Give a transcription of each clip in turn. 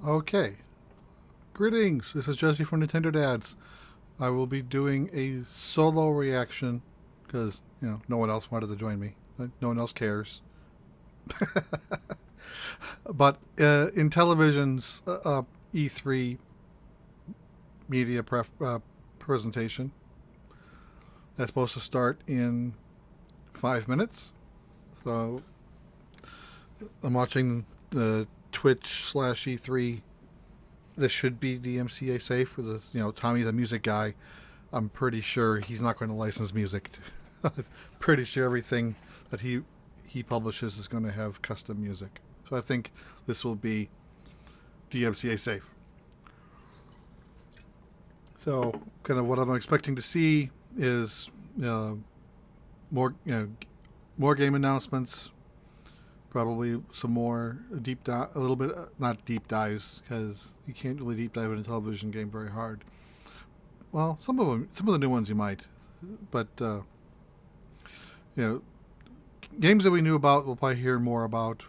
Okay. Greetings. This is Jesse from Nintendo Dads. I will be doing a solo reaction because, no one else wanted to join me. No one else cares. But Intellivision's E3 media presentation that's supposed to start in 5 minutes. So I'm watching the Twitch/E3. This should be DMCA safe for the, Tommy the music guy. I'm pretty sure he's not going to license music. Pretty sure everything that he publishes is going to have custom music. So I think this will be DMCA safe. So kind of what I'm expecting to see is more game announcements. Probably some more deep dive, a little bit, not deep dives, because you can't really deep dive in a television game very hard. Well, some of the new ones you might, but games that we knew about, we'll probably hear more about.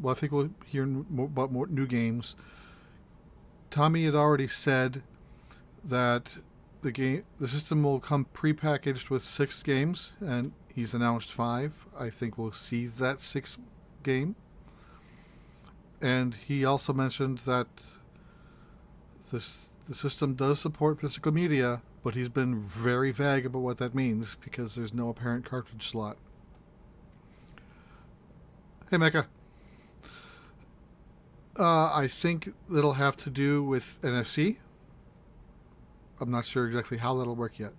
Well, I think we'll hear about more new games. Tommy had already said that the system will come prepackaged with 6 games, and he's announced 5. I think we'll see that 6th game. And he also mentioned that the system does support physical media, but he's been very vague about what that means because there's no apparent cartridge slot. Hey, Mecha. I think it'll have to do with NFC. I'm not sure exactly how that'll work yet,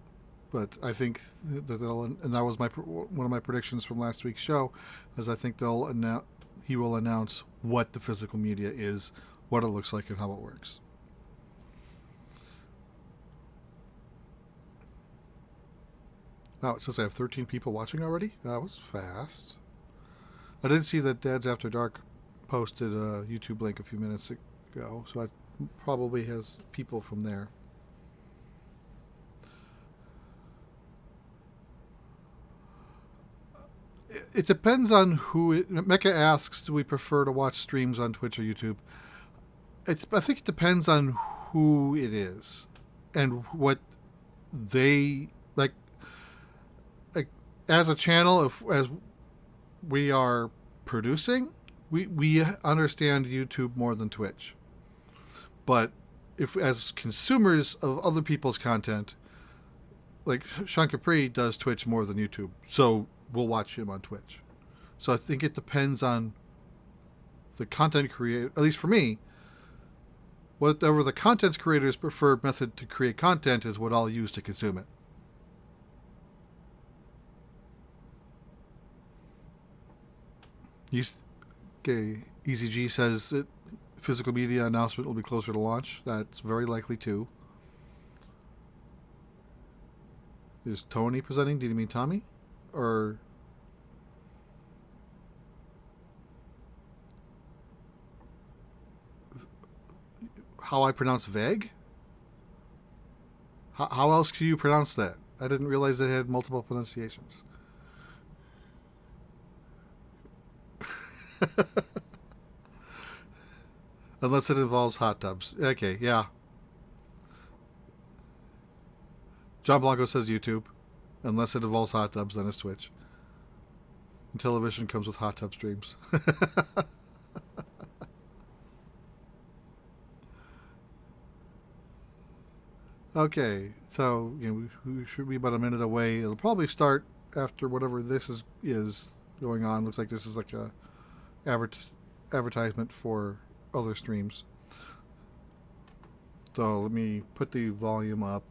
but I think that and that was one of my predictions from last week's show, is I think he will announce what the physical media is, what it looks like, and how it works. Now it says I have 13 people watching already. That was fast. I did see that Dad's After Dark posted a YouTube link a few minutes ago, so it probably has people from there. It depends on who Mecha asks, do we prefer to watch streams on Twitch or YouTube? I think it depends on who it is and what they like. As a channel, as we are producing, we understand YouTube more than Twitch. But if as consumers of other people's content, like Sean Capri does Twitch more than YouTube, so we'll watch him on Twitch. So I think it depends on the content creator, at least for me. Whatever the content creator's preferred method to create content is what I'll use to consume it. Okay, EasyG says physical media announcement will be closer to launch. That's very likely too. Is Tony presenting? Did you mean Tommy? Or how I pronounce vague? How else can you pronounce that? I didn't realize it had multiple pronunciations. Unless it involves hot tubs. Okay, yeah. John Blanco says YouTube. Unless it involves hot tubs, then it's Twitch. Intellivision comes with hot tub streams. Okay, so we should be about a minute away. It'll probably start after whatever this is going on. Looks like this is like a advertisement for other streams. So let me put the volume up.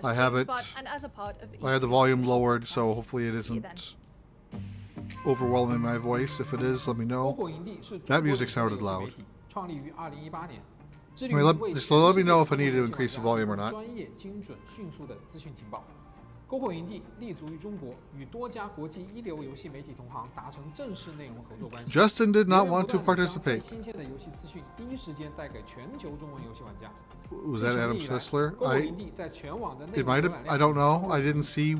I have it. And as a part of I have the volume lowered, so hopefully it isn't overwhelming my voice. If it is, let me know. That music sounded loud. Let me know if I need to increase the volume or not. 篝火营地立足于中国，与多家国际一流游戏媒体同行达成正式内容合作关系。Justin did not want to participate. 新鲜的游戏资讯第一时间带给全球中文游戏玩家。Was that Adam Sessler? It might have. I don't know. I didn't see.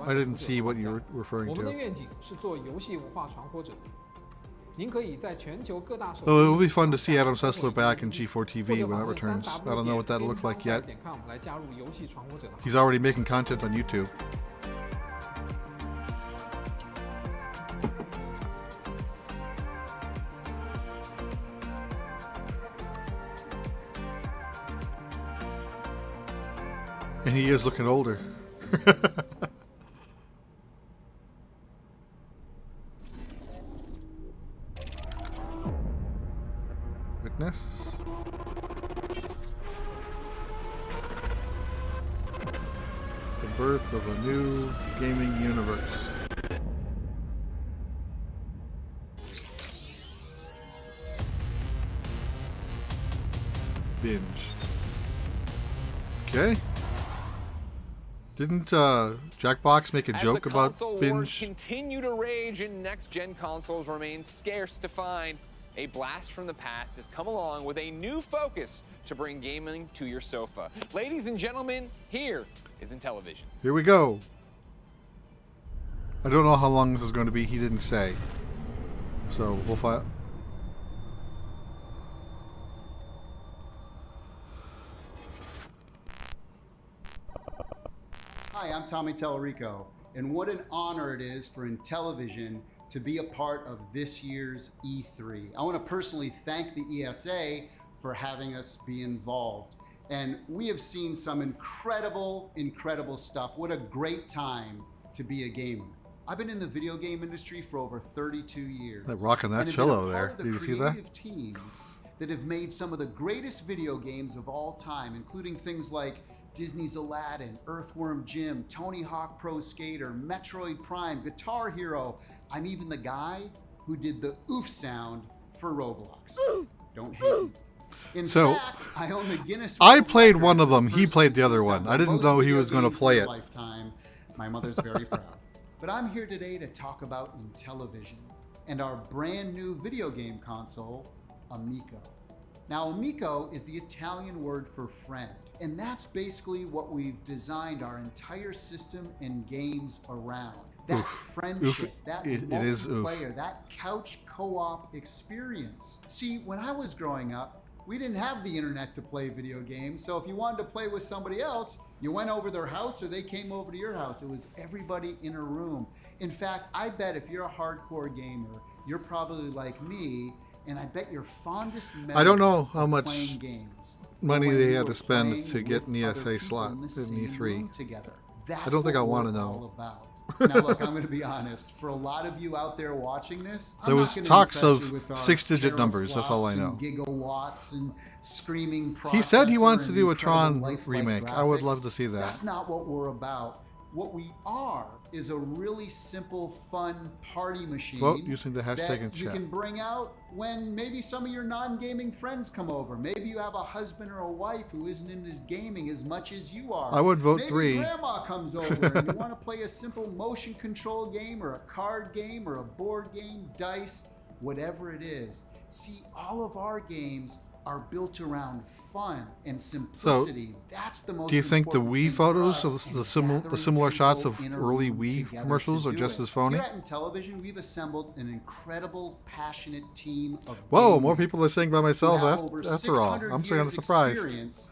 I didn't see what you were referring to. 我们的愿景是做游戏文化传播者。So it will be fun to see Adam Sessler back in G4 TV when that returns. I don't know what that'll look like yet. He's already making content on YouTube. And he is looking older. Witness. The birth of a new gaming universe. Binge. Okay. Didn't Jackbox make a joke about binge? Wars continue to rage and next-gen consoles remain scarce to find. A blast from the past has come along with a new focus to bring gaming to your sofa. Ladies and gentlemen, here is Intellivision. Here we go. I don't know how long this is going to be. He didn't say. So we'll find. Hi, I'm Tommy Tellerico, and what an honor it is for Intellivision to be a part of this year's E3. I want to personally thank the ESA for having us be involved. And we have seen some incredible stuff. What a great time to be a gamer. I've been in the video game industry for over 32 years. Like rocking that cello there. Did you see that? Creative teams that have made some of the greatest video games of all time, including things like Disney's Aladdin, Earthworm Jim, Tony Hawk Pro Skater, Metroid Prime, Guitar Hero. I'm even the guy who did the oof sound for Roblox. Don't hate me. In fact, I own the Guinness World I played Record one of for them. He first played the person other to one. download I didn't most know he video was going to games play in a it. lifetime. My mother's very proud. But I'm here today to talk about Intellivision and our brand new video game console, Amico. Now, Amico is the Italian word for friend, and that's basically what we've designed our entire system and games around. That friendship, that multiplayer, that couch co-op experience. See, when I was growing up, we didn't have the internet to play video games, so if you wanted to play with somebody else, you went over their house or they came over to your house. It was everybody in a room. In fact, I bet if you're a hardcore gamer, you're probably like me, and I bet your fondest memories I don't know how of much playing games money when they you had were to spend playing to get an with other ESA people slot in the in same E3. room together. That's I don't think what I want to we're know. all about. Now look, I'm going to be honest. For a lot of you out there watching this, There I'm was not going to talks impress of you with our 6-digit numbers, that's all I teraflops know. and gigawatts and screaming processor. He said he wants to and do a incredible Tron lifelike remake. I would graphics. love to see that. That's not what we're about. What we are is a really simple, fun party machine Vote using the hashtag that in you chat. can bring out when maybe some of your non-gaming friends come over. Maybe you have a husband or a wife who isn't into gaming as much as you are. I would vote maybe 3. Grandma comes over and you want to play a simple motion control game or a card game or a board game, dice, whatever it is. See, all of our games are built around fun and simplicity. That's the most. Do you think the important Wii thing for photos, us, of the and similar gathering shots people of in a early room Wii together commercials to are do just it. as phony? Here at Intellivision, we've assembled an incredible, passionate team of Whoa, game more people are saying by myself who have over after all. 600 I'm kind of years surprised. experience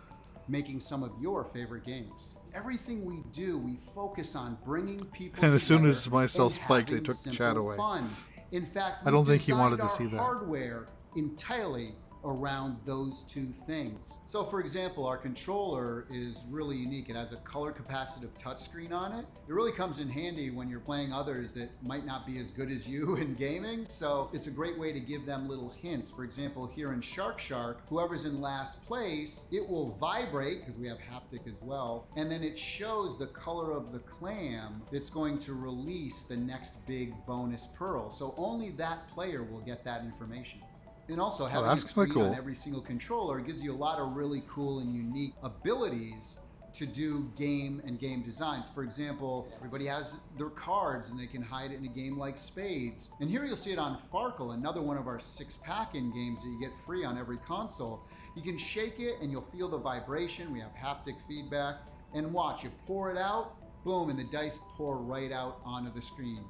making some of your favorite games. Everything we do, we focus on bringing people And as soon together as my cell and spiked, they having took the simple chat away. Fun. In fact, I don't we think he wanted to designed see our that. hardware entirely around those two things. So for example, our controller is really unique. It has a color capacitive touchscreen on it. It really comes in handy when you're playing others that might not be as good as you in gaming. So it's a great way to give them little hints. For example, here in Shark, whoever's in last place, it will vibrate because we have haptic as well. And then it shows the color of the clam that's going to release the next big bonus pearl. So only that player will get that information. And also having a that's kinda screen on cool. every single controller gives you a lot of really cool and unique abilities to do game and game designs. For example, everybody has their cards and they can hide it in a game like Spades. And here you'll see it on Farkle, another one of our 6-pack-in games that you get free on every console. You can shake it and you'll feel the vibration. We have haptic feedback. And watch, you pour it out, boom, and the dice pour right out onto the screen.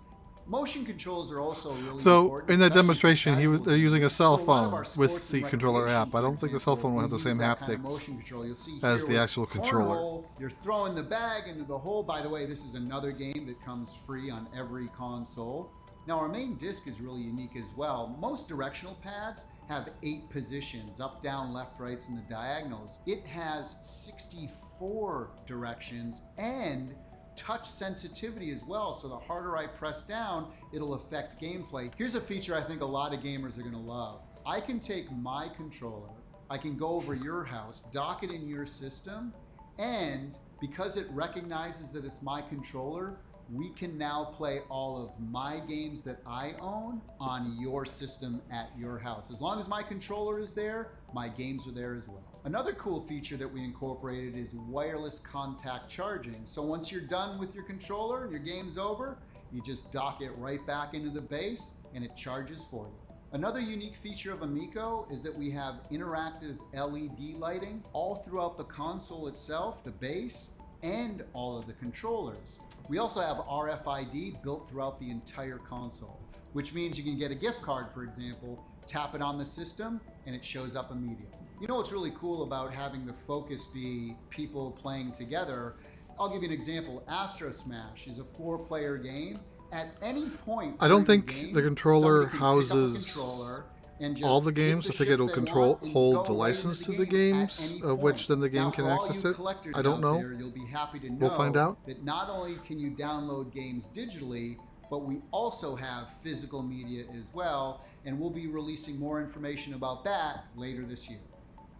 Motion controls are also really So important. in that especially for demonstration, casual they're using a gamers. cell So a lot of phone our with sports the and controller recreation, app. I don't for think the cell phone will have the we same use that kind of haptics motion control. You'll see as here the with actual controller. cornhole, you're throwing the bag into the hole. By the way, this is another game that comes free on every console. Now our main disc is really unique as well. Most directional pads have 8 positions, up, down, left, rights, and the diagonals. It has 64 directions and touch sensitivity as well, so the harder I press down, it'll affect gameplay. Here's a feature I think a lot of gamers are gonna love. I can take my controller, I can go over your house, dock it in your system, and because it recognizes that it's my controller, we can now play all of my games that I own on your system at your house. As long as my controller is there, my games are there as well. Another cool feature that we incorporated is wireless contact charging. So once you're done with your controller and your game's over, you just dock it right back into the base and it charges for you. Another unique feature of Amico is that we have interactive LED lighting all throughout the console itself, the base, and all of the controllers. We also have RFID built throughout the entire console, which means you can get a gift card, for example, tap it on the system, and it shows up immediately. You know what's really cool about having the focus be people playing together? I'll give you an example. Astro Smash is a 4-player game. At any point I don't during think game, the controller somebody can pick up a houses controller and just all the hit games. I the think ship it'll they control want and hold go the right license into to the game at games, any of which point. then the game Now, can for all access you it. collectors I don't out know. there, you'll be happy to know We'll find out. that not only can you download games digitally, but we also have physical media as well, and we'll be releasing more information about that later this year.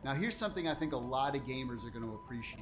Now here's something I think a lot of gamers are going to appreciate.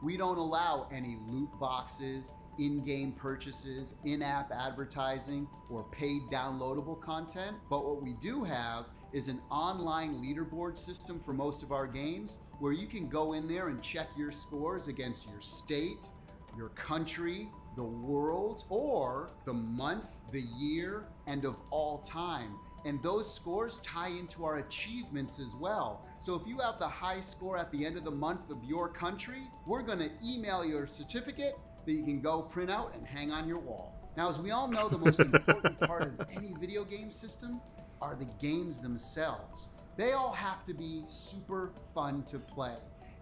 We don't allow any loot boxes, in-game purchases, in-app advertising, or paid downloadable content, but what we do have is an online leaderboard system for most of our games where you can go in there and check your scores against your state, your country, the world, or the month, the year, and of all time. And those scores tie into our achievements as well. So if you have the high score at the end of the month of your country, we're gonna email you a certificate that you can go print out and hang on your wall. Now, as we all know, the most important part of any video game system are the games themselves. They all have to be super fun to play.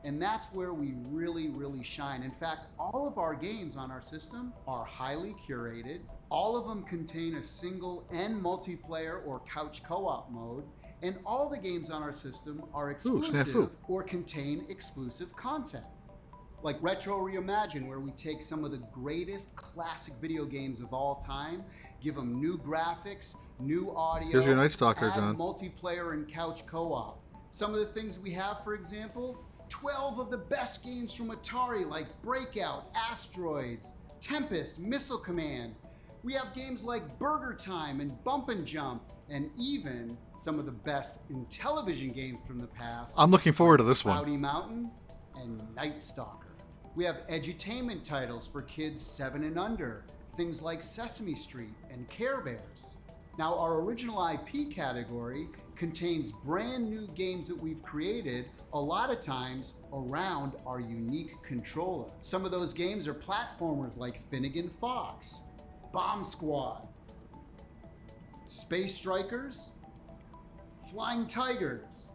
And that's where we really shine. In fact, all of our games on our system are highly curated. All of them contain a single and multiplayer or couch co-op mode. And all the games on our system are exclusive or contain exclusive content. Like Retro Reimagine, where we take some of the greatest classic video games of all time, give them new graphics, new audio, Here's your Night Stalker, add John. multiplayer and couch co-op. Some of the things we have, for example, 12 of the best games from Atari, like Breakout, Asteroids, Tempest, Missile Command. We have games like Burger Time and Bump and Jump, and even some of the best Intellivision games from the past. I'm looking forward to this one. Cloudy Mountain and Night Stalker. We have edutainment titles for kids 7 and under, things like Sesame Street and Care Bears. Now, our original IP category contains brand new games that we've created, a lot of times around our unique controller. Some of those games are platformers like Finnegan Fox, Bomb Squad, Space Strikers, Flying Tigers,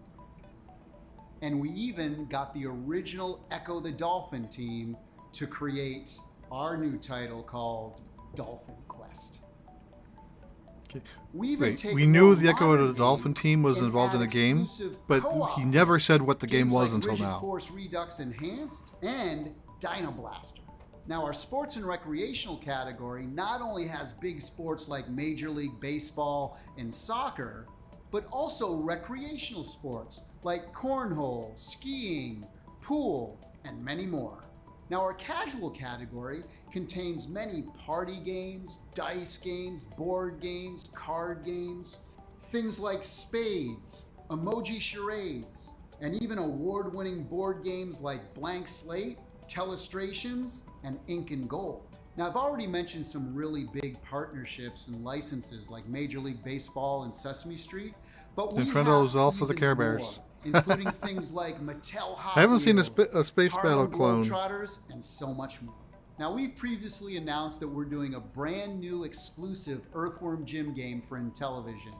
and we even got the original Echo the Dolphin team to create our new title called Dolphin Quest. Okay. We even Wait, take we knew more the Echo of modern the Dolphin games team was and involved in add the game, exclusive but co-op he never said what the game games was like until Rigid now. Force Redux Enhanced and Dino Blaster. Now, our sports and recreational category not only has big sports like Major League Baseball and soccer, but also recreational sports like cornhole, skiing, pool, and many more. Now, our casual category contains many party games, dice games, board games, card games, things like spades, emoji charades, and even award-winning board games like Blank Slate, Telestrations, and Ink and Gold. Now, I've already mentioned some really big partnerships and licenses like Major League Baseball and Sesame Street, but we Nintendo's have all for the even Care more, Bears. including things like Mattel Hot I haven't seen a Wheels, Space Battle Harlem clone. Globetrotters, and so much more. Now, we've previously announced that we're doing a brand new exclusive Earthworm Jim game for Intellivision.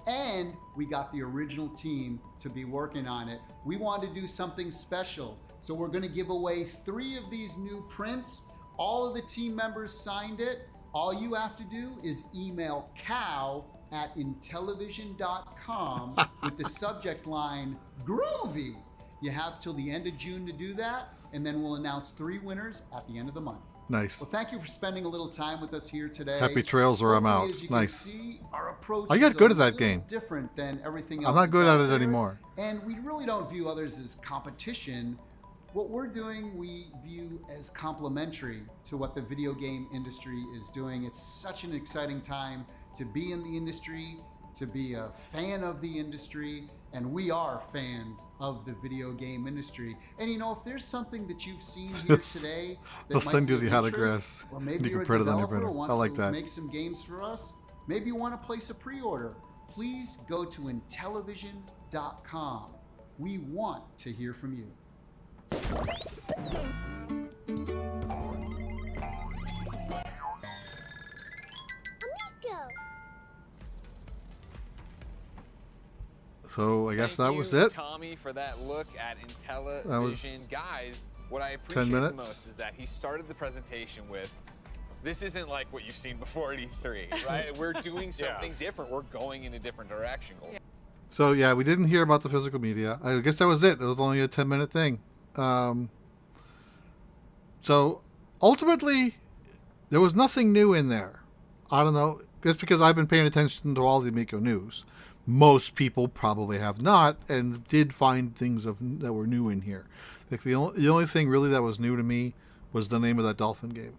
And we got the original team to be working on it. We wanted to do something special. So we're gonna give away 3 of these new prints. All of the team members signed it. All you have to do is email cow@intellivision.com with the subject line, groovy. You have till the end of June to do that, and then we'll announce 3 winners at the end of the month. Nice. Well, thank you for spending a little time with us here today. Happy trails or I'm Hopefully, out. as you Nice. Can see, our approach I got is good a at that little game. different than everything else. I'm not good that's at out it there, anymore. And we really don't view others as competition. What we're doing, we view as complementary to what the video game industry is doing. It's such an exciting time to be in the industry, to be a fan of the industry, and we are fans of the video game industry. And you know, if there's something that you've seen here today They'll that might send you be the of interest, autographs, or and maybe you you're can a print it on your developer who printer. wants I like to that. make some games for us, maybe you want to place a pre-order, please go to Intellivision.com. We want to hear from you. So I guess Thank that was you, it. Tommy, for that look at Intellivision. That was Guys, what I appreciate the minutes. most is that he started the presentation with, this isn't like what you've seen before at E3, right? We're doing something different. We're going in a different direction. So yeah, we didn't hear about the physical media. I guess that was it. It was only a 10-minute thing. So ultimately, there was nothing new in there. I don't know. It's because I've been paying attention to all the Amico news. Most people probably have not, and did find things that were new in here. Like the only thing really that was new to me was the name of that Dolphin game.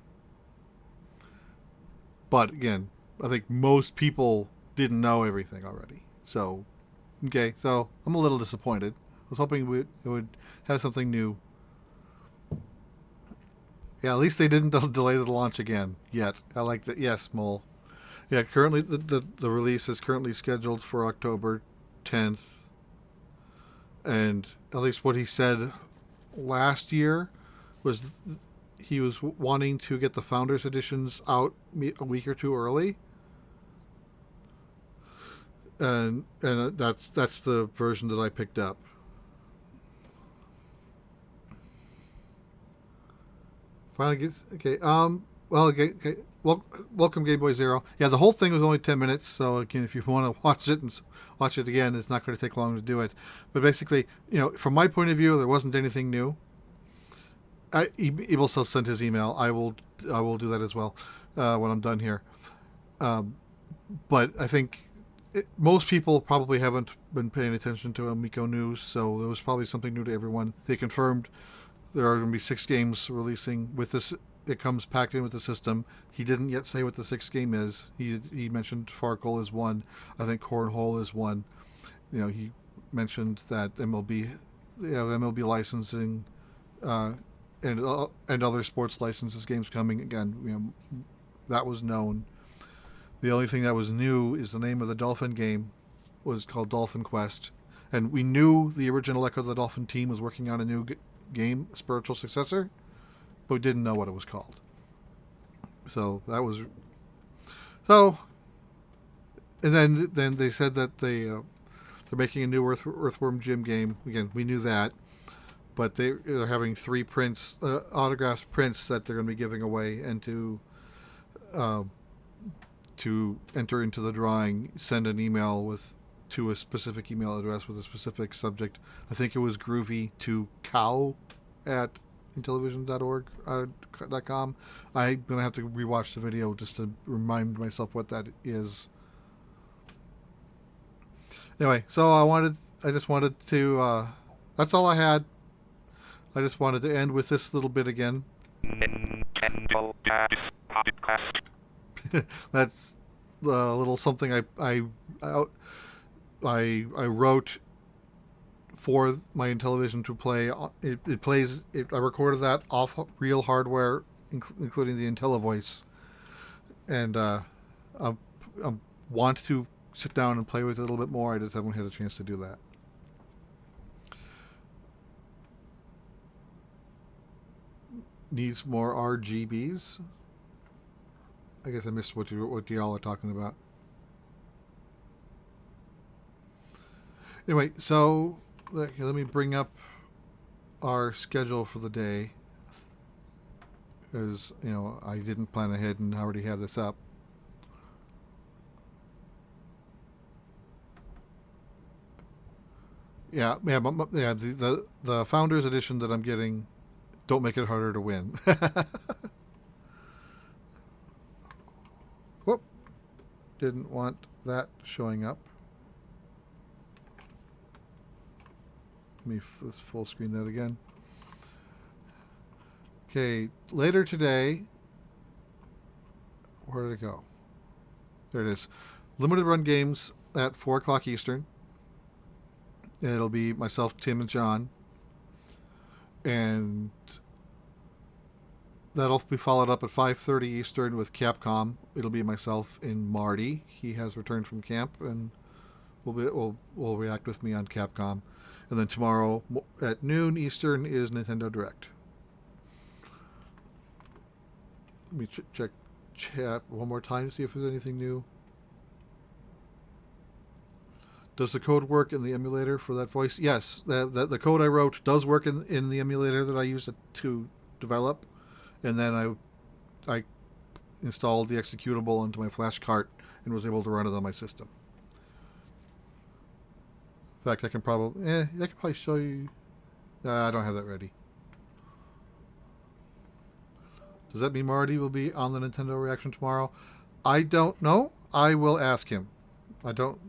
But again, I think most people didn't know everything already. So, okay, so I'm a little disappointed. I was hoping it would have something new. Yeah, at least they didn't delay the launch again yet. I like that. Yes, Mole. Yeah, currently the release is currently scheduled for October 10th. And at least what he said last year was he was wanting to get the Founders Editions out a week or 2 early. And that's the version that I picked up. Finally gets okay. Well, okay. Welcome, Game Boy Zero. Yeah, the whole thing was only 10 minutes, so again, if you want to watch it and watch it again, it's not going to take long to do it. But basically, you know, from my point of view, there wasn't anything new. Ebel still sent his email. I will do that as well when I'm done here. But I think most people probably haven't been paying attention to Amico news, so there was probably something new to everyone. They confirmed there are going to be 6 games releasing with this. It comes packed in with the system. He didn't yet say what the 6th game is. He mentioned Farkle is one. I think Cornhole is one. You know, he mentioned that MLB licensing and other sports licenses games coming. Again, you know, that was known. The only thing that was new is the name of the Dolphin game was called Dolphin Quest, and we knew the original Echo the Dolphin team was working on a new game, spiritual successor, but we didn't know what it was called. So that was and then they said that they're making a new Earthworm Jim game. Again, we knew that, but they're having 3 prints, autographed prints that they're going to be giving away, and to enter into the drawing, send an email to a specific email address with a specific subject. I think it was groovy to cow@intellivision.org.com. I'm gonna have to rewatch the video just to remind myself what that is. Anyway, so I just wanted to. That's all I had. I just wanted to end with this little bit again. Nintendo Dad's Podcast. That's a little something I wrote for my Intellivision to play. It plays. I recorded that off real hardware, including the IntelliVoice, and I want to sit down and play with it a little bit more. I just haven't had a chance to do that. needs more RGBs. I guess I missed what y'all are talking about. Anyway, so let me bring up our schedule for the day, because I didn't plan ahead and already have this up. Yeah. The Founders Edition that I'm getting don't make it harder to win. Whoop! Didn't want that showing up. Let me full screen that again. Okay, later today. Where did it go? There it is. Limited run games at 4 o'clock Eastern. It'll be myself, Tim, and John. And that'll be followed up at 5:30 Eastern with Capcom. It'll be myself and Marty. He has returned from camp and will react with me on Capcom. And then tomorrow at noon Eastern is Nintendo Direct. Let me check chat one more time to see if there's anything new. Does the code work in the emulator for that voice? Yes, the code I wrote does work in the emulator that I used to develop. And then I installed the executable onto my flash cart and was able to run it on my system. In fact, I can probably show you. I don't have that ready. Does that mean Marty will be on the Nintendo Reaction tomorrow? I don't know. I will ask him. I don't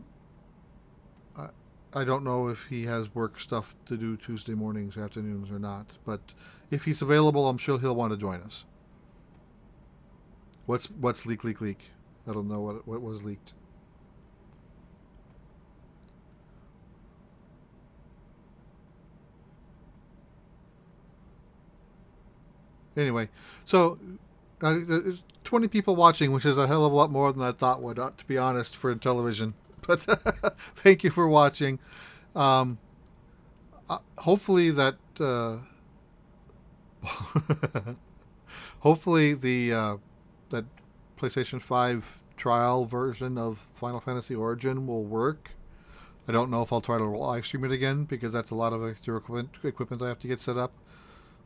know if he has work stuff to do Tuesday mornings, afternoons, or not. But if he's available, I'm sure he'll want to join us. What's leak? I don't know what was leaked. Anyway, so there's 20 people watching, which is a hell of a lot more than I thought would, to be honest, for Intellivision. But thank you for watching. Hopefully that hopefully the that PlayStation 5 trial version of Final Fantasy Origin will work. I don't know if I'll try to live stream it again, because that's a lot of extra equipment I have to get set up.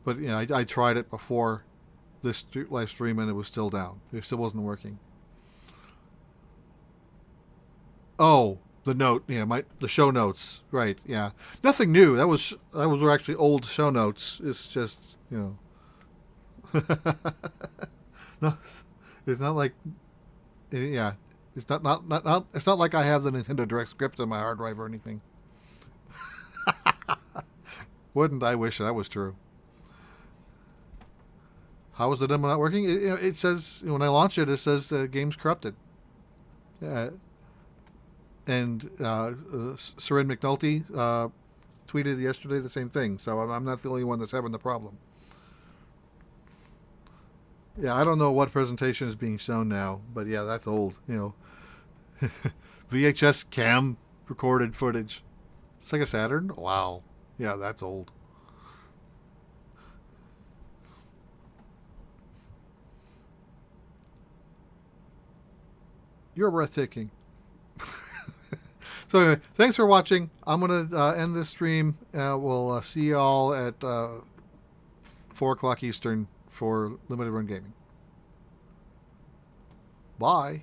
But I tried it before this live stream and it was still down. It still wasn't working. Oh, the note. Yeah, the show notes. Right. Yeah. Nothing new. That was actually old show notes. It's just, no, it's not like, yeah, it's not it's not like I have the Nintendo Direct script on my hard drive or anything. Wouldn't I wish that was true? How is the demo not working? It says, when I launch it, it says the game's corrupted. And Seren McNulty tweeted yesterday the same thing, so I'm not the only one that's having the problem. Yeah, I don't know what presentation is being shown now, but yeah, that's old. VHS cam recorded footage. Sega Saturn? Wow. Yeah, that's old. You're breathtaking. So anyway, thanks for watching. I'm going to end this stream. We'll see you all at 4 o'clock Eastern for Limited Run Gaming. Bye.